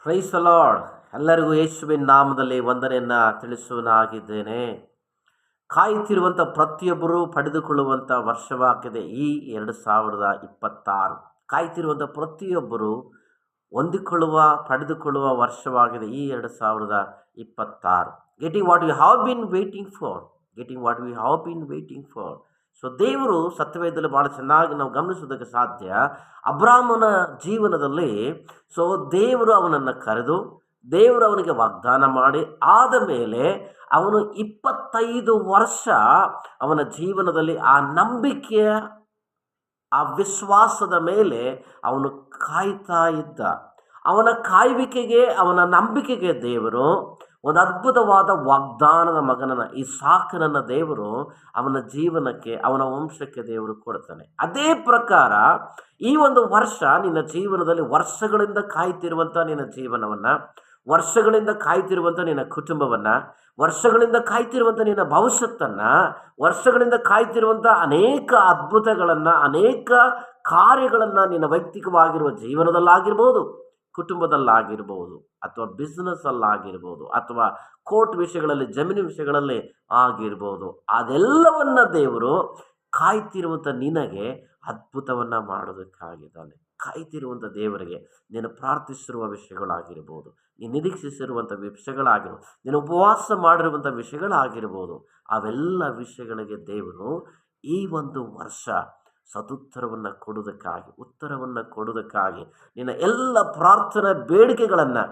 Praise the lord. ಎಲ್ಲರಿಗೂ ಯೇಸುವಿನ ನಾಮದಲ್ಲಿ ವಂದನೆಯನ್ನು ತಿಳಿಸುವನಾಗಿದ್ದೇನೆ. ಕಾಯುತ್ತಿರುವಂಥ ಪ್ರತಿಯೊಬ್ಬರು ಪಡೆದುಕೊಳ್ಳುವಂಥ ವರ್ಷವಾಗಿದೆ ಈ 2026. ಕಾಯ್ತಿರುವಂಥ ಪ್ರತಿಯೊಬ್ಬರು ಪಡೆದುಕೊಳ್ಳುವ ವರ್ಷವಾಗಿದೆ ಈ 2026. Getting what we have been waiting for. So ದೇವರು ಸತ್ಯವೇದದಲ್ಲಿ ಭಾಳ ಚೆನ್ನಾಗಿ ನಾವು ಗಮನಿಸೋದಕ್ಕೆ ಸಾಧ್ಯ. ಅಬ್ರಾಮನ ಜೀವನದಲ್ಲಿ ದೇವರು ಅವನನ್ನು ಕರೆದು ದೇವರು ಅವನಿಗೆ ವಾಗ್ದಾನ ಮಾಡಿ ಆದ ಮೇಲೆ ಅವನು 25 ವರ್ಷ ಅವನ ಜೀವನದಲ್ಲಿ ಆ ನಂಬಿಕೆಯ ಆ ವಿಶ್ವಾಸದ ಮೇಲೆ ಅವನು ಕಾಯ್ತಾ ಇದ್ದ. ಅವನ ಕಾಯುವಿಕೆಗೆ ಅವನ ನಂಬಿಕೆಗೆ ದೇವರು ಒಂದು ಅದ್ಭುತವಾದ ವಾಗ್ದಾನದ ಮಗನನ್ನು ಇಸಾಕನನ್ನು ದೇವರು ಅವನ ಜೀವನಕ್ಕೆ ಅವನ ವಂಶಕ್ಕೆ ದೇವರು ಕೊಡ್ತಾನೆ. ಅದೇ ಪ್ರಕಾರ ಈ ಒಂದು ವರ್ಷ ನಿನ್ನ ಜೀವನದಲ್ಲಿ ವರ್ಷಗಳಿಂದ ಕಾಯ್ತಿರುವಂಥ ನಿನ್ನ ಜೀವನವನ್ನು, ವರ್ಷಗಳಿಂದ ಕಾಯ್ತಿರುವಂಥ ನಿನ್ನ ಕುಟುಂಬವನ್ನು, ವರ್ಷಗಳಿಂದ ಕಾಯ್ತಿರುವಂಥ ನಿನ್ನ ಭವಿಷ್ಯತ್ತನ್ನು, ವರ್ಷಗಳಿಂದ ಕಾಯ್ತಿರುವಂಥ ಅನೇಕ ಅದ್ಭುತಗಳನ್ನು, ಅನೇಕ ಕಾರ್ಯಗಳನ್ನು ನಿನ್ನ ವೈಯಕ್ತಿಕವಾಗಿರುವ ಜೀವನದಲ್ಲಾಗಿರ್ಬೋದು, ಕುಟುಂಬದಲ್ಲಾಗಿರ್ಬೋದು, ಅಥವಾ ಬಿಸ್ನೆಸ್ಸಲ್ಲಾಗಿರ್ಬೋದು, ಅಥವಾ ಕೋರ್ಟ್ ವಿಷಯಗಳಲ್ಲಿ, ಜಮೀನು ವಿಷಯಗಳಲ್ಲಿ ಆಗಿರ್ಬೋದು, ಅದೆಲ್ಲವನ್ನ ದೇವರು ಕಾಯ್ತಿರುವಂಥ ನಿನಗೆ ಅದ್ಭುತವನ್ನು ಮಾಡೋದಕ್ಕಾಗಿದ್ದಾನೆ. ಕಾಯ್ತಿರುವಂಥ ದೇವರಿಗೆ ನೀನು ಪ್ರಾರ್ಥಿಸಿರುವ ವಿಷಯಗಳಾಗಿರ್ಬೋದು, ನೀನು ನಿರೀಕ್ಷಿಸಿರುವಂಥ ವಿಷಯಗಳಾಗಿರ್ಬೋದು, ನೀನು ಉಪವಾಸ ಮಾಡಿರುವಂಥ ವಿಷಯಗಳಾಗಿರ್ಬೋದು, ಅವೆಲ್ಲ ವಿಷಯಗಳಿಗೆ ದೇವರು ಈ ಒಂದು ವರ್ಷ ಸದುತ್ತರವನ್ನು ಕೊಡುವುದಕ್ಕಾಗಿ ನಿನ್ನ ಎಲ್ಲ ಪ್ರಾರ್ಥನಾ ಬೇಡಿಕೆಗಳನ್ನು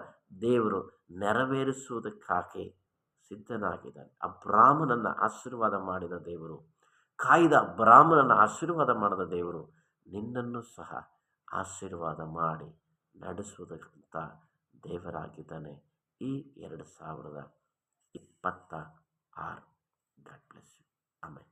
ದೇವರು ನೆರವೇರಿಸುವುದಕ್ಕಾಗಿ ಸಿದ್ಧನಾಗಿದ್ದಾನೆ. ಅಬ್ರಾಮನನ್ನು ಆಶೀರ್ವಾದ ಮಾಡಿದ ದೇವರು, ಕಾಯ್ದ ಅಬ್ರಾಮನನ್ನು ಆಶೀರ್ವಾದ ಮಾಡಿದ ದೇವರು ನಿನ್ನನ್ನು ಸಹ ಆಶೀರ್ವಾದ ಮಾಡಿ ನಡೆಸುವುದಕ್ಕಿಂತ ದೇವರಾಗಿದ್ದಾನೆ ಈ 2026. God bless you. ಆಮೆನ್.